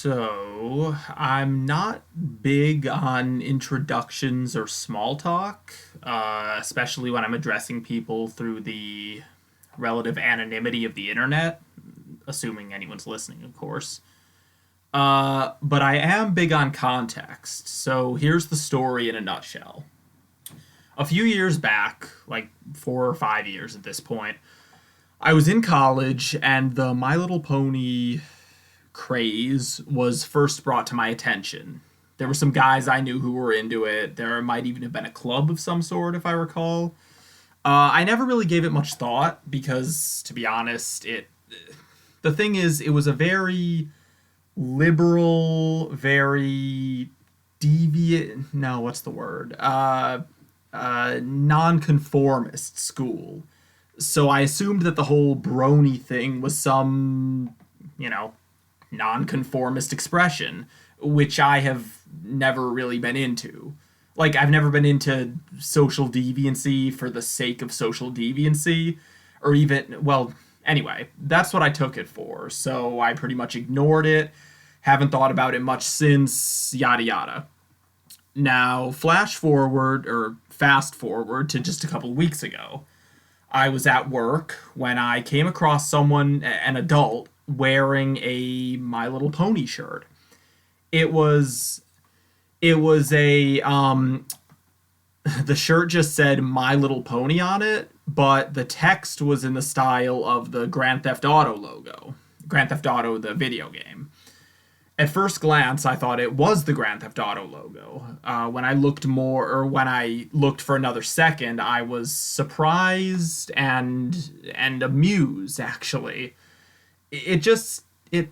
So, I'm not big on introductions or small talk, especially when I'm addressing people through the relative anonymity of the internet, assuming anyone's listening, of course. But I am big on context, so here's the story in a nutshell. A few years back, like 4 or 5 years at this point, I was in college and the My Little Pony craze was first brought to my attention. There were some guys I knew who were into it. There might even have been a club of some sort, if I recall. I never really gave it much thought because, to be honest, it. The thing is, it was a very liberal, very deviant. No, what's the word? Nonconformist school. So I assumed that the whole brony thing was some, you know, nonconformist expression, which I have never really been into. Like, I've never been into social deviancy for the sake of social deviancy, or even, well, anyway, that's what I took it for, so I pretty much ignored it, haven't thought about it much since, yada yada. Now, flash forward, or fast forward to just a couple weeks ago. I was at work when I came across someone, an adult, wearing a My Little Pony shirt. It was the shirt just said My Little Pony on it, but the text was in the style of the Grand Theft Auto logo. Grand Theft Auto, the video game. At first glance, I thought it was the Grand Theft Auto logo. When I looked for another second, I was surprised and amused, actually. It just it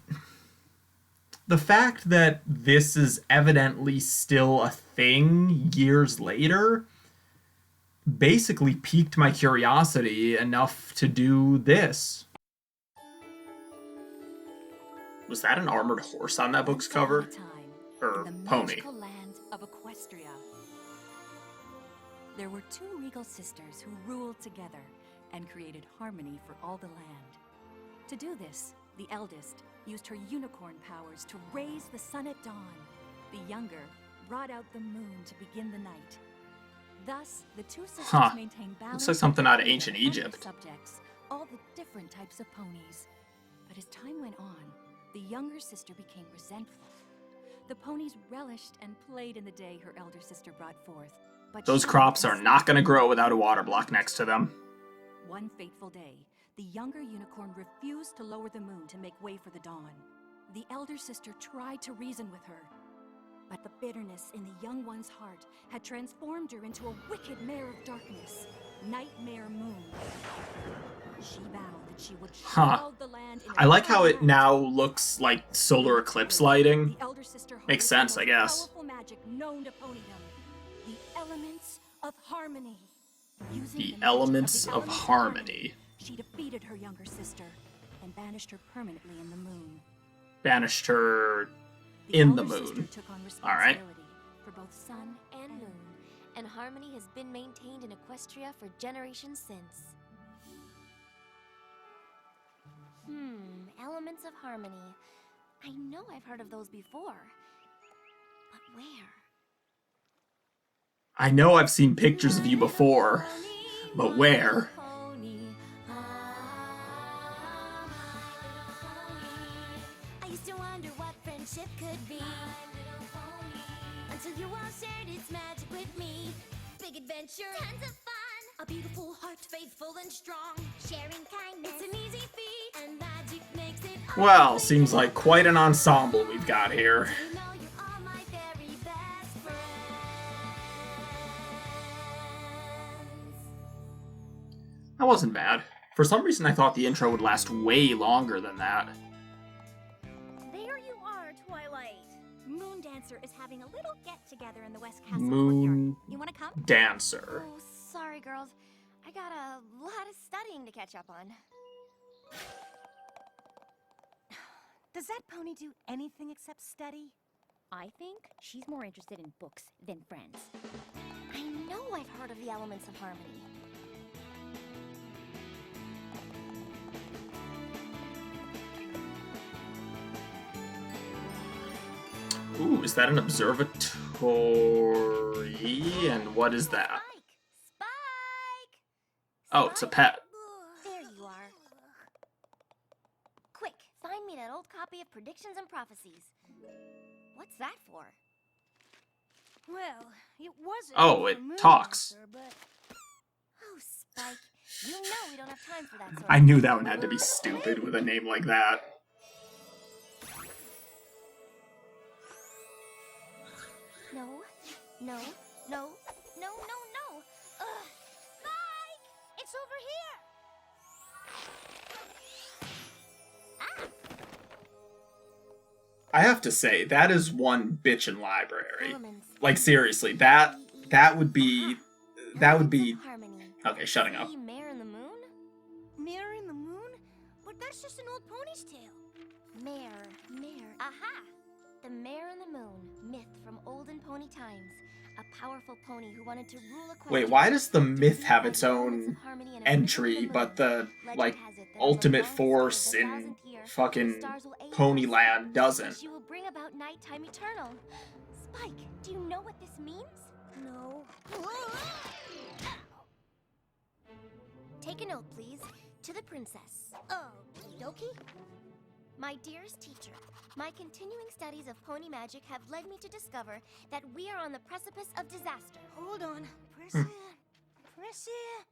The fact that this is evidently still a thing years later basically piqued my curiosity enough to do this. Was that an armored horse on that book's cover? Or pony? Of Equestria. There were two regal sisters who ruled together and created harmony for all the land. To do this, the eldest used her unicorn powers to raise the sun at dawn. The younger brought out the moon to begin the night. Thus, the two sisters maintained balance. Looks like something out of ancient Egypt. Subjects, all the different types of ponies. But as time went on, the younger sister became resentful. The ponies relished and played in the day her elder sister brought forth. But those crops are not going to grow without a water block next to them. One fateful day, the younger unicorn refused to lower the moon to make way for the dawn. The elder sister tried to reason with her, but the bitterness in the young one's heart had transformed her into a wicked mare of darkness, Nightmare Moon. She vowed that she would shroud the land in I like how it now looks like solar eclipse lighting. Makes sense, I guess. Powerful magic known to ponydom, the elements of harmony. The elements of harmony. She defeated her younger sister and banished her permanently in the moon. Banished her in the moon. Alright. For both sun and moon, and harmony has been maintained in Equestria for generations since. Elements of harmony. I know I've heard of those before. But where? I know I've seen pictures of you before, but where? I used to wonder what friendship could be, until you all shared its magic with me. Big adventure, tons of fun, a beautiful heart, faithful and strong. Sharing kindness, it's an easy feat, and magic makes it all. Well, seems like quite an ensemble we've got here. You know you're all my very best friends. That wasn't bad. For some reason, I thought the intro would last way longer than that. There you are, Twilight. Moon Dancer is having a little get-together in the West Castle Moon courtyard. You want to come? Dancer. Oh, sorry, girls. I got a lot of studying to catch up on. Does that pony do anything except study? I think she's more interested in books than friends. I know I've heard of the elements of harmony. Ooh, is that an observatory? And what is that? Spike! Oh, it's a pet. There you are. Quick, find me that old copy of Predictions and Prophecies. What's that for? Well, it wasn't. Oh, it talks. But... Oh, Spike, you know we don't have time for that sort I of knew thing. that one had to be stupid with a name like that. No, no, no, no, no, no. Spike! It's over here! I have to say, that is one bitchin' library. Elements. Like, seriously, that would be... Harmony. Okay, shutting up. See Mare in the Moon? Mare in the Moon? But that's just an old pony's tale. Mare. Aha! The Mare in the Moon, myth from olden pony times. A powerful pony who wanted to rule a Wait, why does the myth have its own entry, but the, like, ultimate force in fucking Ponyland doesn't? She will bring about nighttime eternal. Spike, do you know what this means? No. Take a note, please. To the princess. Oh, Doki? My dearest teacher, my continuing studies of pony magic have led me to discover that we are on the precipice of disaster. Hold on. Press it. Press it.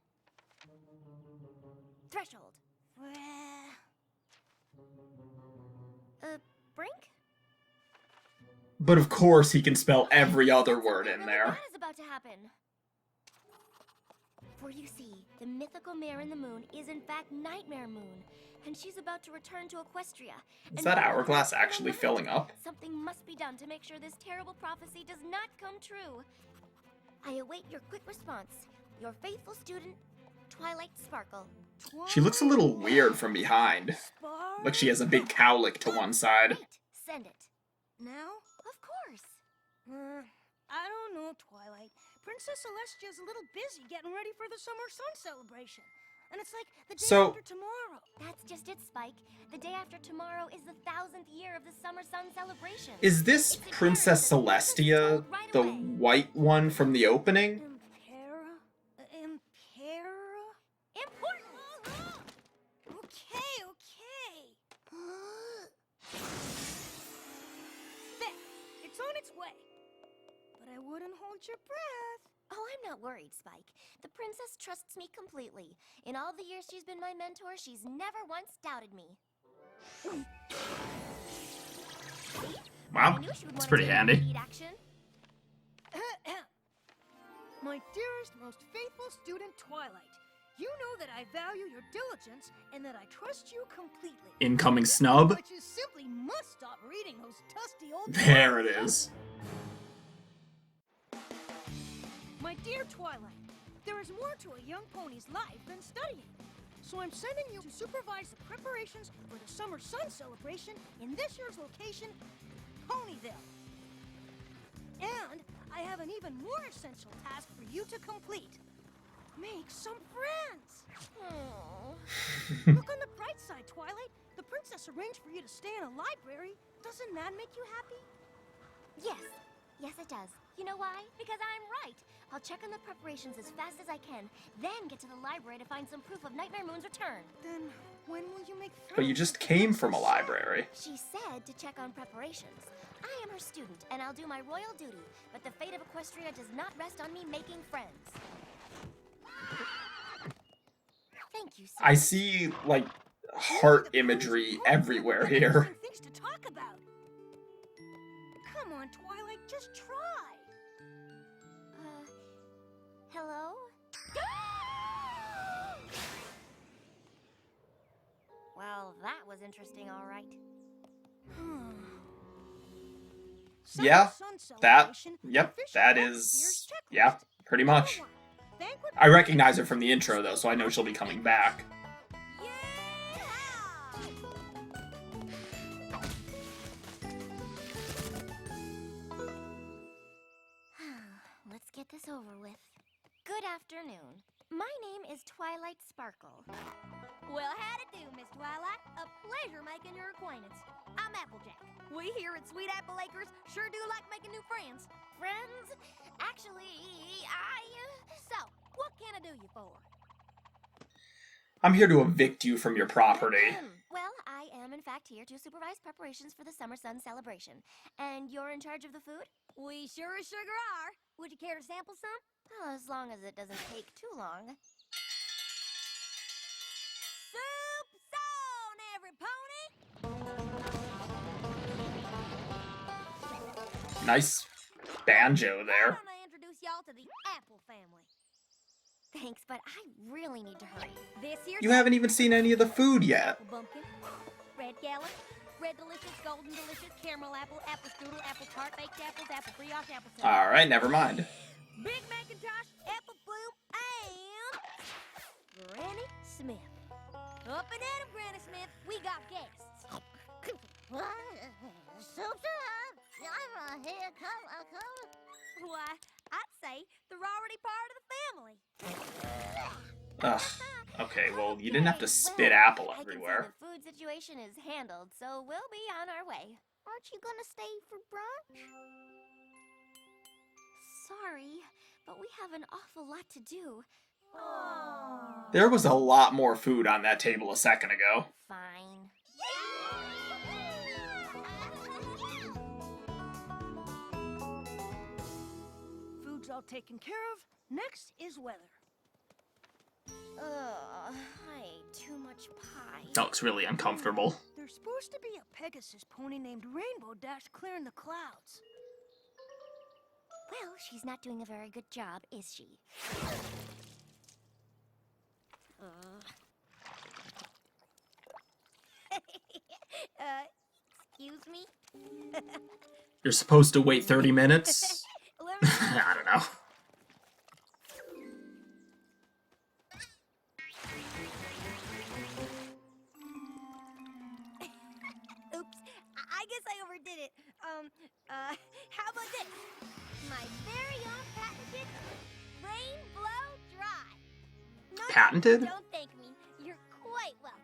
Threshold. Brink? But of course he can spell every other word in Something there. bad is about to happen. For you see, the mythical Mare in the Moon is in fact Nightmare Moon, and she's about to return to Equestria. Is that hourglass actually filling up? Something must be done to make sure this terrible prophecy does not come true. I await your quick response. Your faithful student, Twilight Sparkle. She looks a little weird from behind. Like she has a big cowlick to one side. Great. Send it. Now? Of course. I don't know, Twilight. Princess Celestia's a little busy getting ready for the summer sun celebration. And it's like the day after tomorrow. That's just it, Spike. The day after tomorrow is the 1000th year of the summer sun celebration. Is this Princess Celestia, the white one from the opening? Impera? Important! Okay. There, it's on its way. But I wouldn't hold your breath. Oh, I'm not worried, Spike. The princess trusts me completely. In all the years she's been my mentor, she's never once doubted me. Wow, that's pretty handy. My dearest, most faithful student, Twilight. You know that I value your diligence and that I trust you completely. Incoming snub. But you simply must stop reading those dusty old... There it is. My dear Twilight, there is more to a young pony's life than studying. So I'm sending you to supervise the preparations for the summer sun celebration in this year's location, Ponyville. And I have an even more essential task for you to complete. Make some friends! Look on the bright side, Twilight. The princess arranged for you to stay in a library. Doesn't that make you happy? Yes, it does. You know why? Because I'm right. I'll check on the preparations as fast as I can, then get to the library to find some proof of Nightmare Moon's return. Then when will you make friends? But you just came from a library. She said to check on preparations. I am her student, and I'll do my royal duty, but the fate of Equestria does not rest on me making friends. Thank you, sir. I see, like, heart imagery everywhere here. Things to talk about. Come on, Twilight, just try. Hello? Well, that was interesting, all right. Yeah, that is, yeah, pretty much. I recognize her from the intro, though, so I know she'll be coming back. Let's get this over with. Good afternoon. My name is Twilight Sparkle. Well, howdy do, Miss Twilight. A pleasure making your acquaintance. I'm Applejack. We here at Sweet Apple Acres sure do like making new friends. Friends? Actually, So, what can I do you for? I'm here to evict you from your property. Well, I am in fact here to supervise preparations for the Summer Sun celebration. And you're in charge of the food? We sure as sugar are. Would you care to sample some? Oh, as long as it doesn't take too long. Soup's on, every pony! Nice banjo there. Why don't I introduce y'all to the Apple family? Thanks, but I really need to hurry. This year's You haven't even seen any of the food yet. apple bumpkin, red gallon, red delicious, golden delicious, caramel apple, apple strudel, apple tart, baked apples, apple brioche, apple cinnamon. Alright, never mind. Big Macintosh, apple bloom, and Granny Smith. Up and at 'em, Granny Smith. We got guests. Why, I'd say they're already part of the family. Ugh. Okay, well, you didn't have to spit apple I can see everywhere. the food situation is handled, so we'll be on our way. Aren't you gonna stay for brunch? Sorry, but we have an awful lot to do. Aww. There was a lot more food on that table a second ago. Fine. Food's all taken care of. Next is weather. Ugh, I ate too much pie. That looks really uncomfortable. There's supposed to be a Pegasus pony named Rainbow Dash clearing the clouds. Well, she's not doing a very good job, is she? Excuse me? You're supposed to wait 30 minutes? Let me... I don't know. Oops, I guess I overdid it. How about this? My very own patented Rain Blow Dry. No, Patented? Don't thank me. You're quite welcome.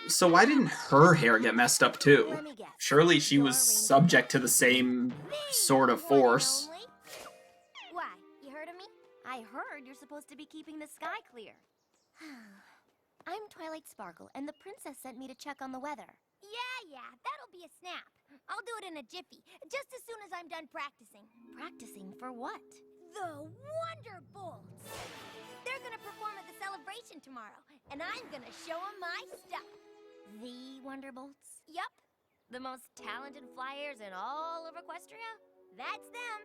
So why didn't her hair get messed up too? Let me guess. Surely she was subject to the same sort of force. One and only. Why? You heard of me? I heard you're supposed to be keeping the sky clear. I'm Twilight Sparkle, and the princess sent me to check on the weather. Yeah, that'll be a snap. I'll do it in a jiffy, just as soon as I'm done practicing. Practicing for what? The Wonderbolts! They're gonna perform at the celebration tomorrow, and I'm gonna show them my stuff. The Wonderbolts? Yup. The most talented flyers in all of Equestria? That's them.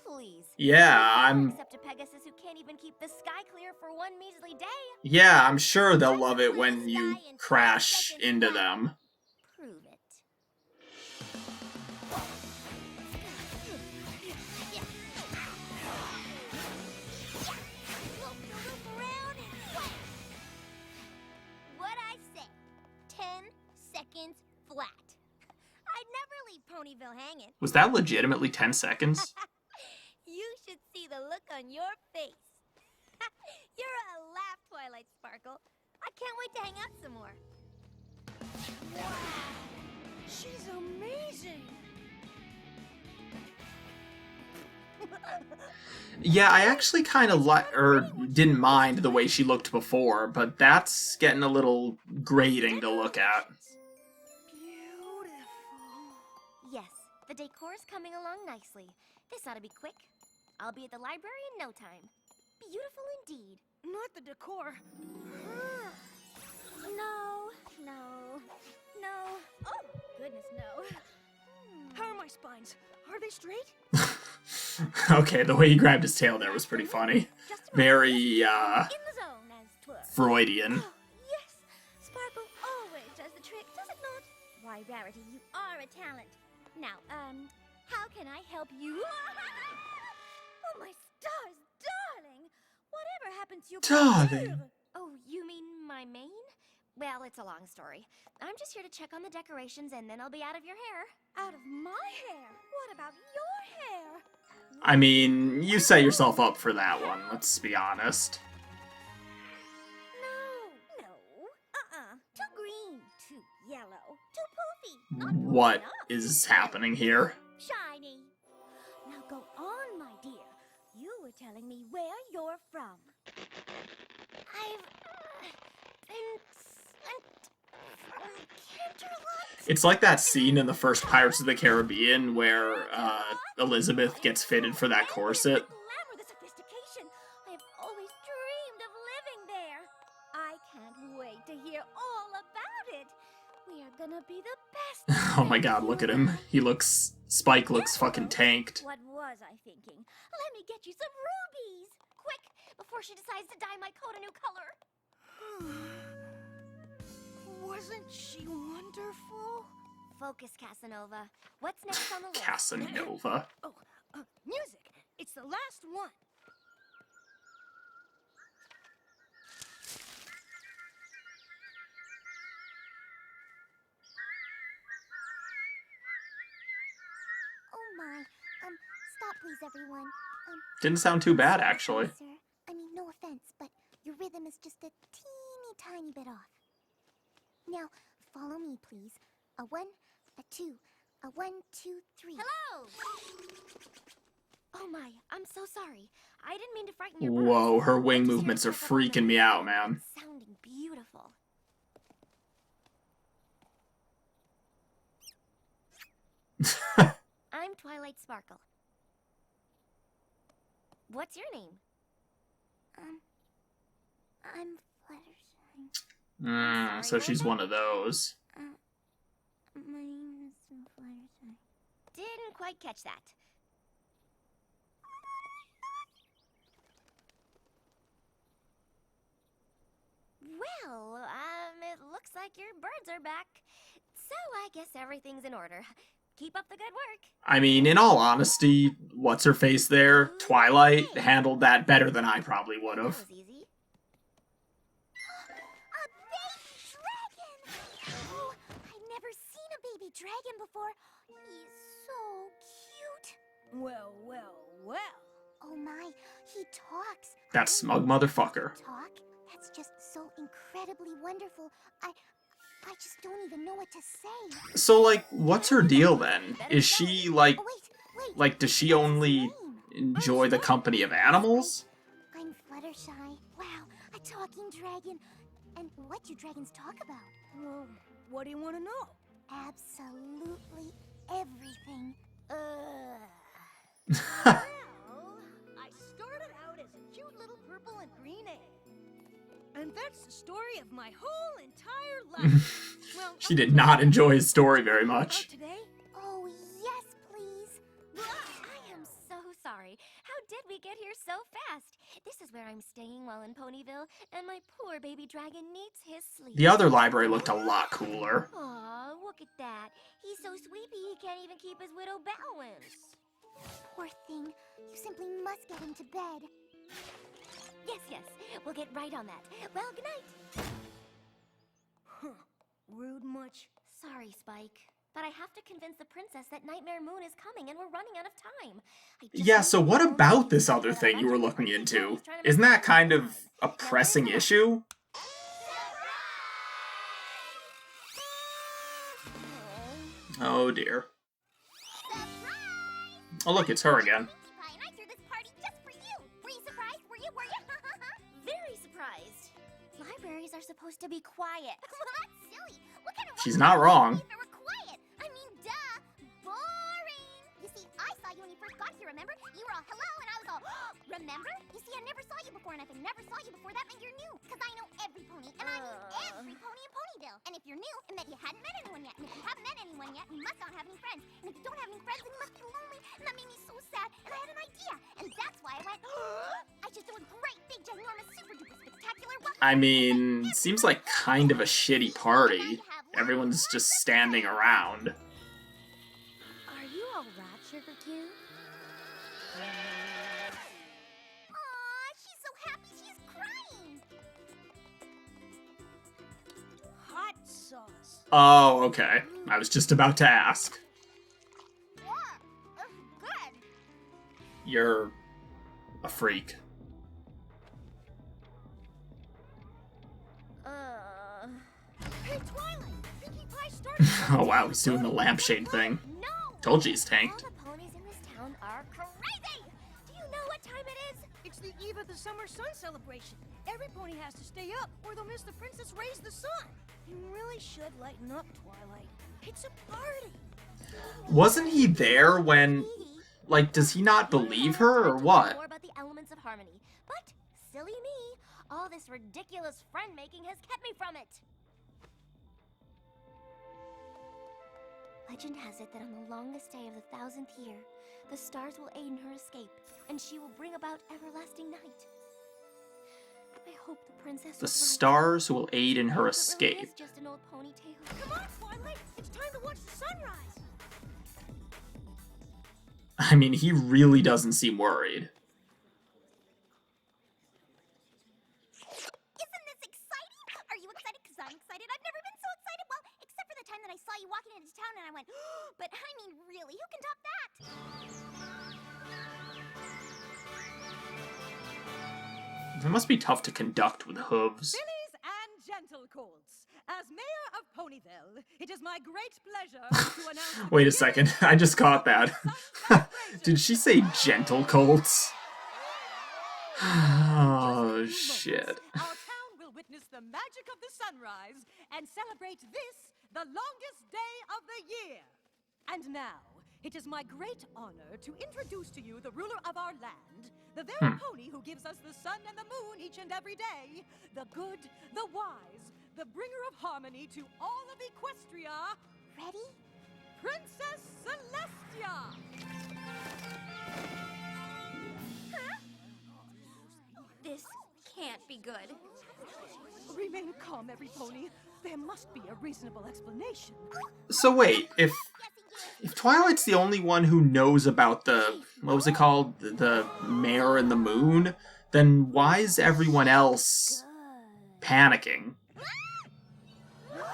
Please. Yeah, Except a Pegasus who can't even keep the sky clear for one measly day. Yeah, I'm sure they'll love it when you crash into them. Prove it. What I say? 10 seconds flat. I'd never leave Ponyville hanging. Was that legitimately 10 seconds? You should see the look on your face. You're a laugh, Twilight Sparkle. I can't wait to hang out some more. Wow! She's amazing! Yeah, I actually kind of didn't mind the way she looked before, but that's getting a little grating to look at. Beautiful. Yes, the decor's coming along nicely. This ought to be quick. I'll be at the library in no time. Beautiful indeed. Not the decor. Her. No. Oh, goodness, no. How are my spines? Are they straight? Okay, the way he grabbed his tail there was pretty funny. Just about Very, in the zone, as 'twere. Freudian. Oh, yes, Sparkle always does the trick, does it not? Why, Rarity, you are a talent. Now, how can I help you? Oh, my stars, darling! Whatever happened to your Darling. parure? Oh, you mean my mane? Well, it's a long story. I'm just here to check on the decorations, and then I'll be out of your hair. Out of my hair? What about your hair? I mean, you set yourself up for that one, let's be honest. No. Too green. Too yellow. Too poofy. Not poofy What enough. is happening here? Shiny. Now go on, my dear. You were telling me where you're from. I've been sent from Canterlot. It's like that scene in the first Pirates of the Caribbean where Elizabeth gets fitted for that corset. The glamour, the sophistication. I've always dreamed of living there. I can't wait to hear all about it. We are gonna be the best. Oh my god, look at him. Spike looks fucking tanked. What was I thinking? Let me get you some rubies. Quick, before she decides to dye my coat a new color. Wasn't she wonderful? Focus, Casanova. What's next on the list? Casanova. Oh, music. It's the last one. Oh my. Stop please, everyone. Didn't sound too bad, actually. Sir, I mean, no offense, but your rhythm is just a teeny tiny bit off. Now, follow me, please. A 1, a 2, a 1, 2, 3. Hello! Oh my, I'm so sorry. I didn't mean to frighten your birds. Whoa, her wing I just movements are heard stuff up on freaking me the out, radio. man. It's sounding beautiful. I'm Twilight Sparkle. What's your name? I'm Fluttershy. So she's one of those. My name is Fluttershy. Didn't quite catch that. Well, it looks like your birds are back. So I guess everything's in order. Keep up the good work. I mean, in all honesty, what's her face there? Twilight handled that better than I probably would That have. was easy. A baby dragon! Oh, I've never seen a baby dragon before. He's so cute. Well. Oh my, he talks. That smug motherfucker. Talk? That's just so incredibly wonderful. I just don't even know what to say. So, like, what's her deal then? Is she, like, Oh, wait. like, does she That's his only name. enjoy the company of animals? I'm Fluttershy. Wow, a talking dragon. And what do dragons talk about? Well, what do you want to know? Absolutely everything. Well, I started out as a cute little purple and green egg. And that's the story of my whole entire life. Well, She did not enjoy his story very much. Today? Oh, yes, please. I am so sorry. How did we get here so fast? This is where I'm staying while in Ponyville, and my poor baby dragon needs his sleep. The other library looked a lot cooler. Aw, look at that. He's so sleepy he can't even keep his widow balance. Poor thing. You simply must get him to bed. Yes. We'll get right on that. Well, good night. Rude much? Sorry, Spike. But I have to convince the princess that Nightmare Moon is coming and we're running out of time. Yeah, so what about this other thing you were looking into? Isn't that kind of a pressing issue? Oh dear. Oh look, it's her again. And I threw this party just for you. Were you surprised? Were you? Very surprised. Libraries are supposed to be quiet. Well, that's silly. What kind of She's not wrong. if they were quiet? I mean, duh. Boring. You see, I saw you when you first got here, remember? You were all hello, and I was all, remember? You see, I never saw you before, and if I never saw you before, that meant you're new. Because I know every pony, and I mean every pony in Ponyville. And if you're new, it meant you hadn't met anyone yet. And if you haven't met anyone yet, you must not have any friends. And if you don't have any friends, then you must be lonely. And that made me so sad, and I had an idea. And that's why I went, I should do a great, big, ginormous, super duper spectacular welcome. I mean, seems like kind of a shitty party. Everyone's just standing around. Are you all right, Sugar Cube? Aw, she's so happy she's crying. Hot sauce. Oh, okay. I was just about to ask. Yeah, good. you're a freak. Hey, Twilight! Pinkie Pie started. Oh wow, he's doing the lampshade thing. No! Told you he's tanked. All the ponies in this town are crazy! Do you know what time it is? It's the eve of the summer sun celebration. Every pony has to stay up, or they'll miss the princess raise the sun. You really should lighten up, Twilight. It's a party. Wasn't he there when... Like, does he not believe her, or what? More about the elements of harmony. But, silly me, all this ridiculous friend-making has kept me from it. Legend has it that on the longest day of the 1000th year, the stars will aid in her escape, and she will bring about everlasting night. I hope the princess The is right. stars will aid in her It really escape. is just an old pony tale. Come on, Twilight! It's time to watch the sunrise! I mean, he really doesn't seem worried. Isn't this exciting? Are you excited? Because I'm excited. I've never been so excited. Well, except for the time that I saw you walking into town and I went, but I mean, really, who can top that? It must be tough to conduct with hooves. Fillies and gentle colts, as mayor of Ponyville, it is my great pleasure to announce... the Wait a beginning second, of I just caught that. Sun celebration. Did she say gentle colts? Oh, Just a few shit. moments, Our town will witness the magic of the sunrise and celebrate this, the longest day of the year. And now, it is my great honor to introduce to you the ruler of our land, the very pony who gives us the sun and the moon each and every day, the good, the wise, the bringer of harmony to all of Equestria, Ready? Princess Celestia! This can't be good. Remain calm, every pony. There must be a reasonable explanation. So wait, if Twilight's the only one who knows about the, what was it called? The Mare and the Moon, then why is everyone else panicking? Oh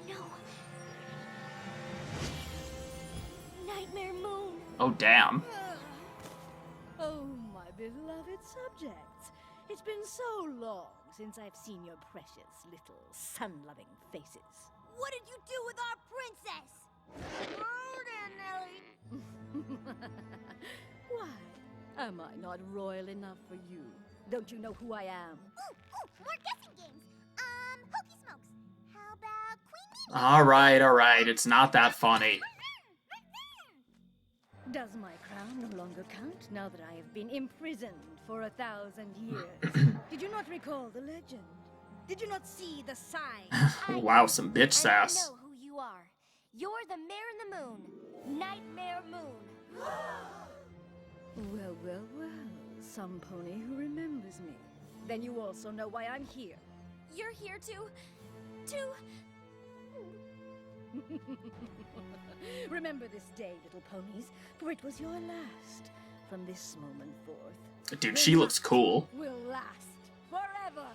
no. Nightmare Moon. Oh damn. Oh, my beloved subjects. It's been so long since I've seen your precious little sun-loving faces. What did you do with our princess? Oh, Nellie. Why? Am I not royal enough for you? Don't you know who I am? Ooh, more guessing games. Hokey Smokes. How about Queen Mimi? Alright, it's not that funny. Does my crown no longer count now that I have been imprisoned for 1,000 years? Did you not recall the legend? Did you not see the sign? Wow, some bitch I sass. know who you are. You're the Mare in the Moon. Nightmare Moon. Well, well, well. Some pony who remembers me. Then you also know why I'm here. You're here to... Remember this day, little ponies, for it was your last. From this moment forth, Dude, she looks cool. will last forever.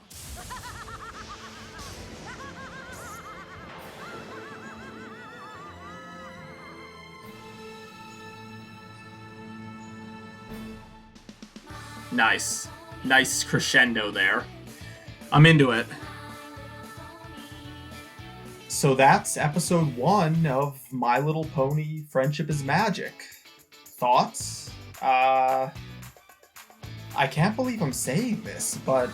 Nice. Nice crescendo there. I'm into it. So that's episode 1 of My Little Pony Friendship is Magic. Thoughts? I can't believe I'm saying this, but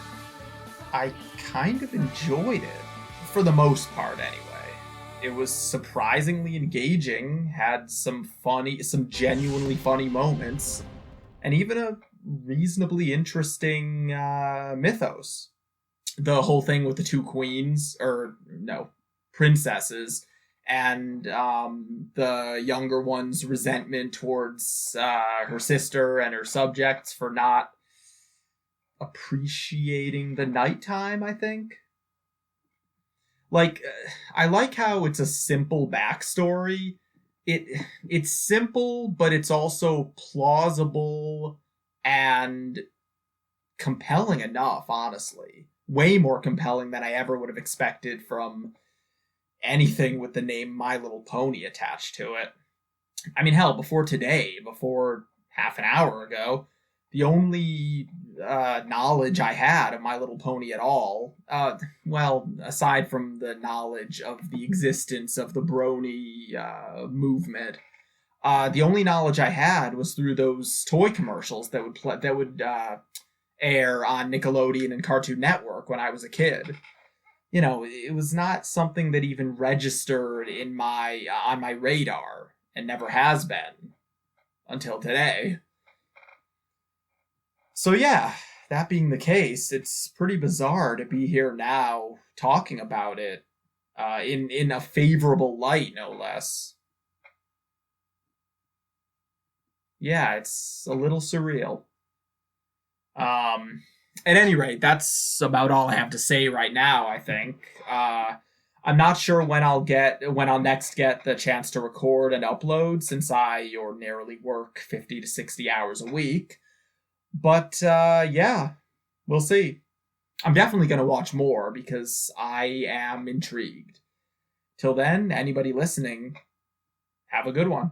I kind of enjoyed it. For the most part, anyway. It was surprisingly engaging, had some genuinely funny moments, and even a reasonably interesting mythos. The whole thing with the two queens, or no, princesses, and the younger one's resentment towards her sister and her subjects for not appreciating the nighttime, I think. Like, I like how it's a simple backstory. It's simple, but it's also plausible and compelling enough, honestly. Way more compelling than I ever would have expected from anything with the name My Little Pony attached to it. I mean, hell, before today, before half an hour ago, the only knowledge I had of My Little Pony at all, well, aside from the knowledge of the existence of the Brony movement, the only knowledge I had was through those toy commercials that would air on Nickelodeon and Cartoon Network when I was a kid. It was not something that even registered in my on my radar, and never has been until today. So yeah, that being the case, it's pretty bizarre to be here now talking about it in a favorable light, no less. Yeah, it's a little surreal. At any rate, that's about all I have to say right now, I think. I'm not sure when I'll next get the chance to record and upload, since I ordinarily work 50 to 60 hours a week. But yeah, we'll see. I'm definitely going to watch more because I am intrigued. Till then, anybody listening, have a good one.